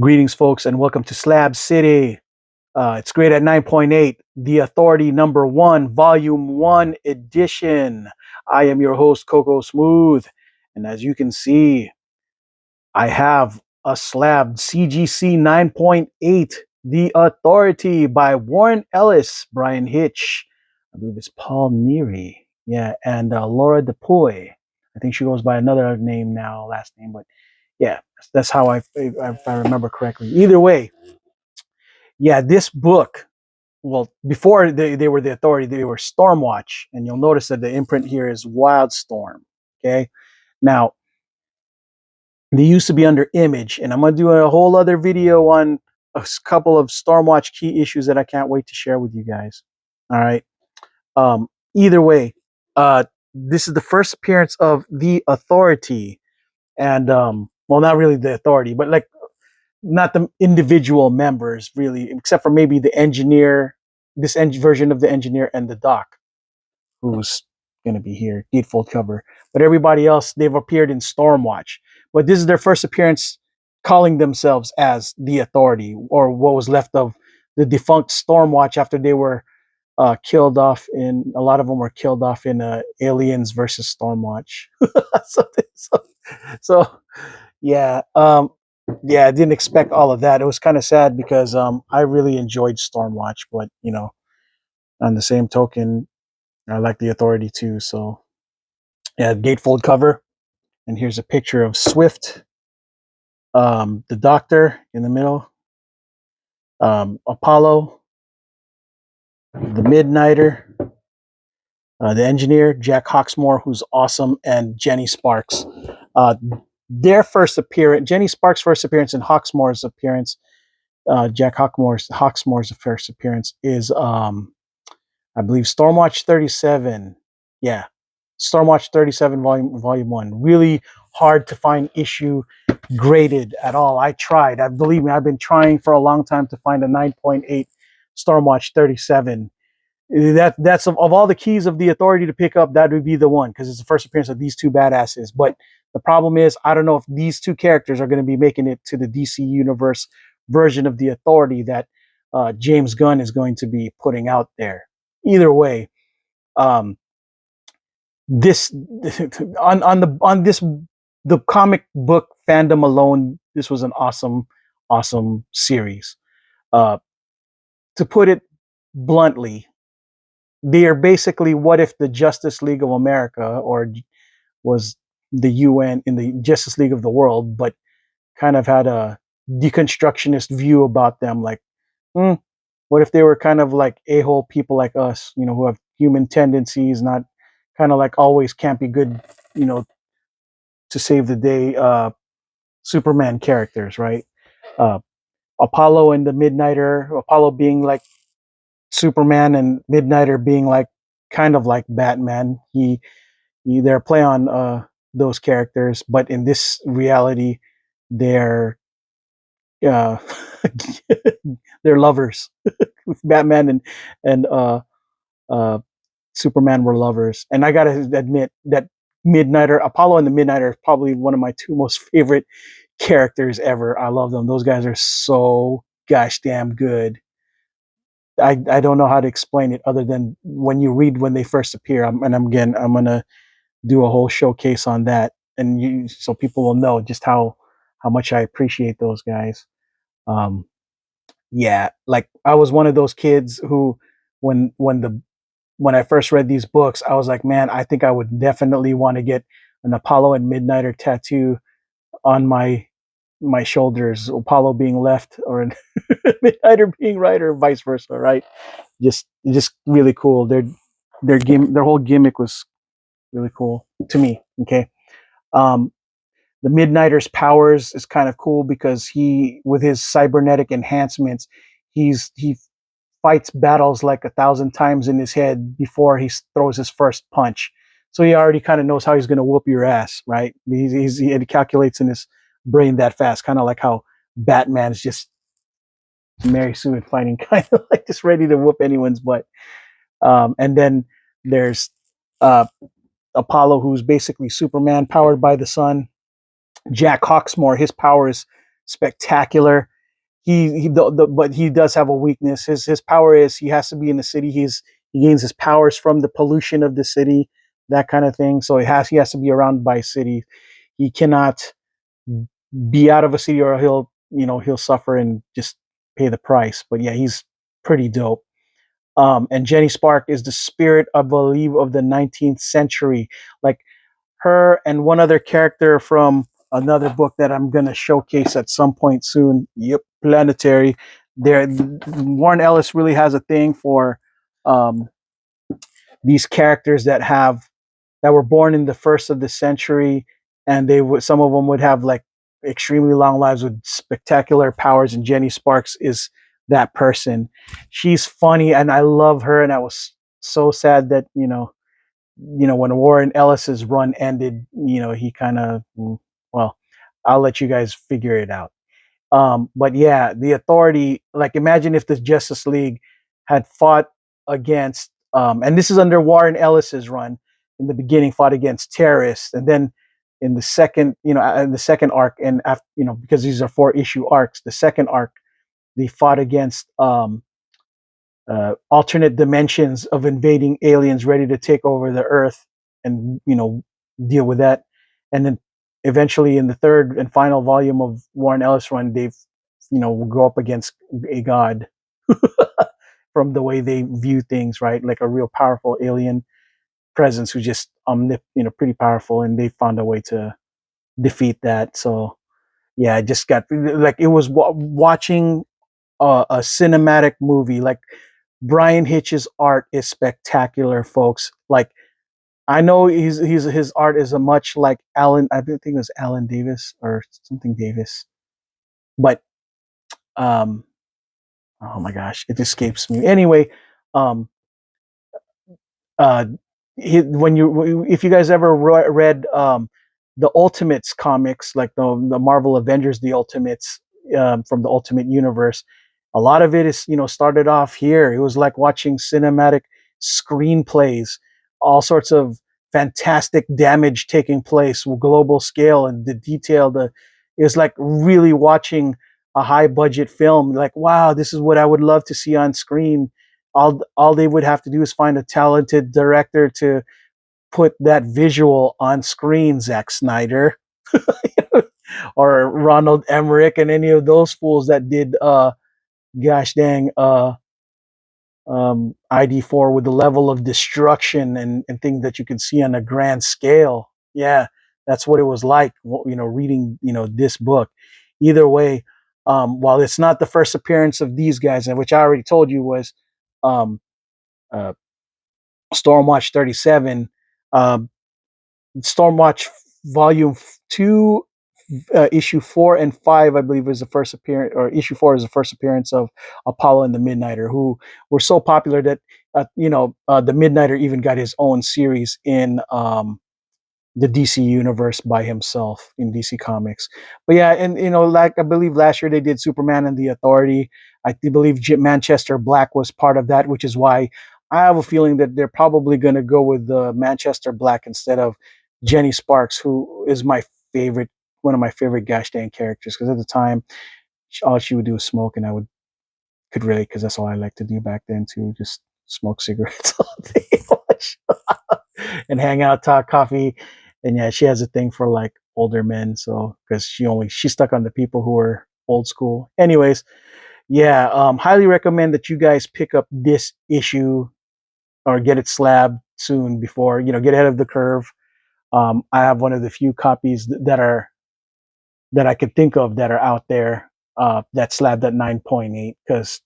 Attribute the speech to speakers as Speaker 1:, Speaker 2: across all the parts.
Speaker 1: Greetings, folks, and welcome to Slab City. It's great at 9.8, The Authority number 1, Volume 1 edition. I am your host, Coco Smooth. And as you can see, I have a slab CGC 9.8, The Authority by Warren Ellis, Bryan Hitch. I believe it's Paul Neary. Yeah, and Laura DePoy. I think she goes by another name now, last name, but yeah, that's how if I remember correctly. Either way, yeah, this book, well, before they were the Authority, they were Stormwatch, and you'll notice that the imprint here is Wildstorm. Okay, now they used to be under Image, and I'm gonna do a whole other video on a couple of Stormwatch key issues that I can't wait to share with you guys. All right. Either way, this is the first appearance of the Authority, and well, not really the Authority, but like not the individual members really, except for maybe the engineer, this version of the engineer and the doc, who's going to be here, gatefold cover. But everybody else, they've appeared in Stormwatch. But this is their first appearance calling themselves as the Authority, or what was left of the defunct Stormwatch after they were killed off in, a lot of them were killed off in Aliens versus Stormwatch. so, so, so yeah, yeah, I didn't expect all of that. It was kind of sad because I really enjoyed Stormwatch, but you know, on the same token, I like the Authority too. So yeah, gatefold cover, and here's a picture of Swift, the Doctor in the middle, Apollo, the Midnighter, the Engineer, Jack Hawksmoor, who's awesome, and Jenny Sparks. Their first appearance, Jenny Sparks' first appearance, and Hawksmoor's appearance, Jack Hawksmoor's first appearance is I believe Stormwatch 37. Yeah. Stormwatch 37 volume 1. Really hard to find issue graded at all. I tried. I believe me, I've been trying for a long time to find a 9.8 Stormwatch 37. That's of all the keys of the Authority to pick up, that would be the one, because it's the first appearance of these two badasses. But the problem is, I don't know if these two characters are going to be making it to the DC Universe version of the Authority that James Gunn is going to be putting out there. Either way, this on this the comic book fandom alone, this was an awesome series. To put it bluntly, they are basically what if the Justice League of America, or was the UN in the Justice League of the world, but kind of had a deconstructionist view about them. Like, what if they were kind of like a-hole people like us, you know, who have human tendencies, not kind of like always can't be good, you know, to save the day, Superman characters, right? Uh, Apollo and the Midnighter, Apollo being like Superman and Midnighter being like kind of like Batman. They're play on those characters, but in this reality, they're uh, they're lovers. Batman and uh, Superman were lovers, and I gotta admit that Apollo and the Midnighter is probably one of my two most favorite characters ever. I love them. Those guys are so gosh damn good. I don't know how to explain it other than when you read when they first appear. I'm gonna do a whole showcase on that, and so people will know just how much I appreciate those guys. Um, yeah, like I was one of those kids who, when I first read these books, I was like, man, I think I would definitely want to get an Apollo and Midnighter tattoo on my shoulders. Apollo being left, or Midnighter being right, or vice versa, right? Just really cool. Their whole gimmick was really cool to me. Okay. Um, the Midnighter's powers is kind of cool because with his cybernetic enhancements, he fights battles like 1,000 times in his head before he throws his first punch. So he already kind of knows how he's going to whoop your ass, right? He calculates in his brain that fast, kind of like how Batman's just Mary Sue and fighting, kind of like just ready to whoop anyone's butt. And then there's uh, Apollo, who's basically Superman powered by the sun. Jack Hawksmoor, his power is spectacular. But he does have a weakness. His power is he has to be in the city. He gains his powers from the pollution of the city, that kind of thing. So he has to be around by city. He cannot be out of a city, or he'll suffer and just pay the price. But yeah, he's pretty dope. And Jenny Spark is the spirit, I believe, of the 19th century. Like her and one other character from another book that I'm gonna showcase at some point soon. Yep, Planetary. There, Warren Ellis really has a thing for um, these characters that were born in the first of the century, and some of them would have like extremely long lives with spectacular powers. And Jenny Sparks is that person. She's funny, and I love her. And I was so sad that when Warren Ellis's run ended, he kind of, well, I'll let you guys figure it out. But yeah, the Authority, like imagine if the Justice League had fought against, and this is under Warren Ellis's run, in the beginning fought against terrorists, and then in the second, in the second arc, and after, because these are 4-issue arcs, the second arc, they fought against alternate dimensions of invading aliens ready to take over the Earth, and deal with that. And then eventually in the third and final volume of Warren Ellis run, they've will go up against a god from the way they view things, right? Like a real powerful alien presence who's just pretty powerful, and they found a way to defeat that. So yeah, I just got like it was watching a cinematic movie. Like Bryan Hitch's art is spectacular, folks. Like I know his art is a much like Alan. I think it was Alan Davis or something Davis, but oh my gosh, it escapes me. Anyway, um, uh, if you guys ever read the Ultimates comics, like the Marvel Avengers, the Ultimates, from the Ultimate Universe, a lot of it is started off here. It was like watching cinematic screenplays, all sorts of fantastic damage taking place, global scale, and the detail. It was like really watching a high budget film. Like, wow, this is what I would love to see on screen. All they would have to do is find a talented director to put that visual on screen, Zack Snyder or Ronald Emmerich, and any of those fools that did gosh dang ID4 with the level of destruction and things that you can see on a grand scale. Yeah, that's what it was like, reading, this book. Either way, while it's not the first appearance of these guys, and which I already told you was um, uh, Stormwatch 37, uh, Stormwatch Volume 2, issue 4 and 5, I believe, was the first appearance, or issue 4 is the first appearance of Apollo and the Midnighter, who were so popular that the Midnighter even got his own series in the DC universe by himself in DC Comics. But yeah, and like I believe last year they did Superman and the Authority. I believe Manchester Black was part of that, which is why I have a feeling that they're probably going to go with the Manchester Black instead of Jenny Sparks, who is one of my favorite gosh dang characters. Because at the time, all she would do was smoke, and I could relate because that's all I liked to do back then too, just smoke cigarettes all day and hang out, talk coffee. And yeah, she has a thing for like older men, so because she's stuck on the people who are old school. Anyways, yeah, highly recommend that you guys pick up this issue or get it slabbed soon before get ahead of the curve. I have one of the few copies that I could think of that are out there that slabbed at 9.8, because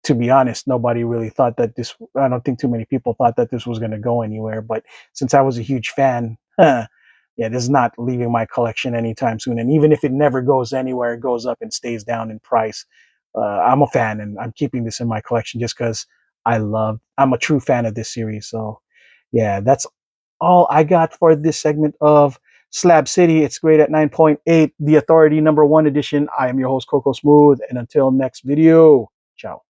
Speaker 1: to be honest, nobody really thought that I don't think too many people thought that this was going to go anywhere. But since I was a huge fan, yeah, this is not leaving my collection anytime soon. And even if it never goes anywhere, it goes up and stays down in price. I'm a fan, and I'm keeping this in my collection just because I'm a true fan of this series. So yeah, that's all I got for this segment of Slab City. It's great at 9.8, The Authority #1 edition. I am your host, Coco Smooth. And until next video, ciao.